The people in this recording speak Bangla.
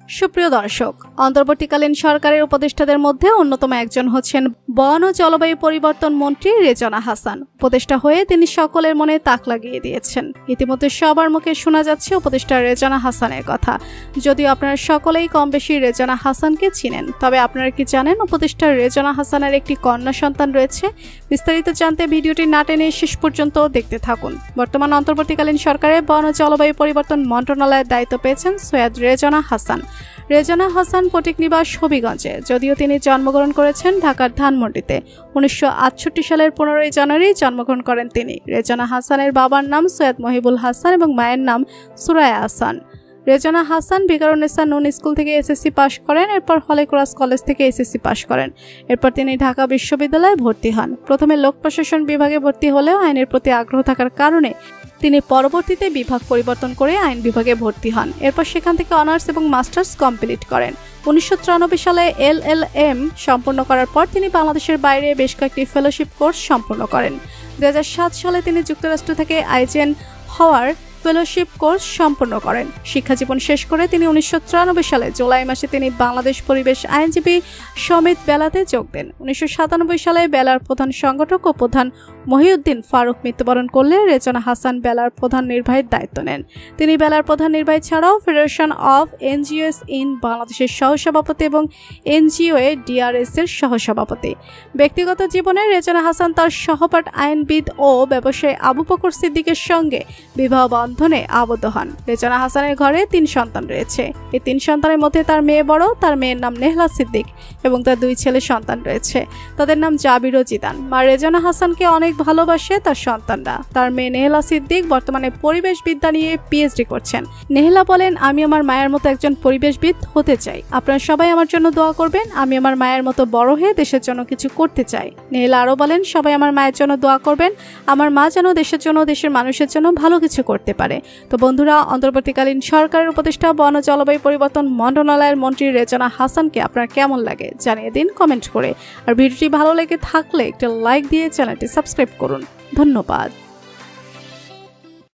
সুপ্রিয় দর্শক, অন্তর্বর্তীকালীন সরকারের উপদেষ্টাদের মধ্যে অন্যতম একজন হচ্ছেন বন ও জলবায়ু পরিবর্তন মন্ত্রী রেজওয়ানা হাসান। উপদেষ্টা হয়ে তিনি সকলের মনে তাক লাগিয়ে দিয়েছেন। ইতিমধ্যে সবার মুখে শোনা যাচ্ছে উপদেষ্টা রেজওয়ানা হাসানের কথা। যদিও আপনারা সকলেই কম বেশি রেজওয়ানা হাসানকে চিনেন, তবে আপনারা কি জানেন উপদেষ্টা রেজওয়ানা হাসানের একটি কন্যা সন্তান রয়েছে? বিস্তারিত জানতে ভিডিওটি না টেনে শেষ পর্যন্ত দেখতে থাকুন। বর্তমান অন্তর্বর্তীকালীন সরকারে বন ও জলবায়ু পরিবর্তন মন্ত্রণালয়ের দায়িত্ব পেয়েছেন সৈয়দ রেজওয়ানা হাসান। রেজওয়ানা হাসান পটিক নিবাস হবিগঞ্জে, যদিও তিনি জন্মগ্রহণ করেছেন ঢাকার ধানমন্ডিতে। 1968 সালের 15 জানুয়ারি জন্মগ্রহণ করেন তিনি। রেজওয়ানা হাসানের বাবার নাম সৈয়দ মহিবুল হাসান এবং মায়ের নাম সুরায়া হাসান। রেজওয়ানা হাসান বিকারুন্নেসা নুন স্কুল থেকে এসএসসি পাশ করেন, এরপর হলিক্রস কলেজ থেকে এসএসসি পাশ করেন। এরপর তিনি ঢাকা বিশ্ববিদ্যালয়ে ভর্তি হন। প্রথমে লোক প্রশাসন বিভাগে ভর্তি হলেও আইনের প্রতি আগ্রহ থাকার কারণে তিনি পরবর্তীতে বিভাগ পরিবর্তন করে আইন বিভাগে ভর্তি হন। এরপর সেখান থেকে অনার্স এবং মাস্টার্স কমপ্লিট করেন। 1993 সালে LLM সম্পন্ন করার পর তিনি বাংলাদেশের বাইরে বেশ কয়েকটি ফেলোশিপ কোর্স সম্পন্ন করেন। 2007 সালে তিনি যুক্তরাষ্ট্র থেকে আইজেন হওয়ার ফেলোশিপ কোর্স সম্পন্ন করেন। শিক্ষাজীবন শেষ করে তিনি 1993 সালে জুলাই মাসে তিনি বাংলাদেশ পরিবেশ আইনজীবী সমিতি বেলাতে যোগ দেন। 1997 সালে বেলার প্রধান সংগঠক ও প্রধান মহিউদ্দিন ফারুক মৃত্যুবরণ করলে রেজওয়ানা হাসান বেলার প্রধান নির্বাহীর দায়িত্ব নেন। তিনি বেলার প্রধান নির্বাহী ছাড়াও ফেডারেশন অফ এনজিওস ইন বাংলাদেশের সহসভাপতি এবং এনজিও DRS এর সহসভাপতি। ব্যক্তিগত জীবনে রেজওয়ানা হাসান তার সহপাঠ আইনবিদ ও ব্যবসায়ী আবু বকর সিদ্দিকের সঙ্গে বিবাহ বন্ধনে আবদ্ধ হন। রেজওয়ানা হাসানের ঘরে 3 সন্তান রয়েছে। এই 3 সন্তানের মধ্যে তার মেয়ে বড়, তার মেয়ের নাম নেহলা সিদ্দিক এবং তার 2 ছেলে সন্তান রয়েছে, তাদের নাম জাবির ও জিদান। মা রেজওয়ানা হাসানকে অনেক ভালোবাসে তার সন্তানরা। তার মেয়ে নেহলা সিদ্দিক বর্তমানে পরিবেশ বিদ্যা নিয়ে PhD করছেন। নেহলা বলেন, আমি আমার মায়ের মতো একজন পরিবেশবিদ হতে চাই। আপনারা সবাই আমার জন্য দোয়া করবেন। আমি আমার মায়ের মতো বড় হয়ে দেশের জন্য কিছু করতে চাই। নেহলা আরো বলেন, সবাই আমার মায়ের জন্য দোয়া করবেন। আমার মা যেন দেশের জন্য, দেশের মানুষের জন্য ভালো কিছু করতে পারে। তো বন্ধুরা, অন্তর্বর্তীকালীন সরকারের উপদেষ্টা বন ও জলবায়ু পরিবর্তন মন্ত্রণালয়ের মন্ত্রী রেজওয়ানা হাসানকে আপনার কেমন লাগে জানিয়ে দিন কমেন্ট করে। আর ভিডিওটি ভালো লেগে থাকলে একটা লাইক দিয়ে চ্যানেলটি সাবস্ক্রাইব করুন। ধন্যবাদ।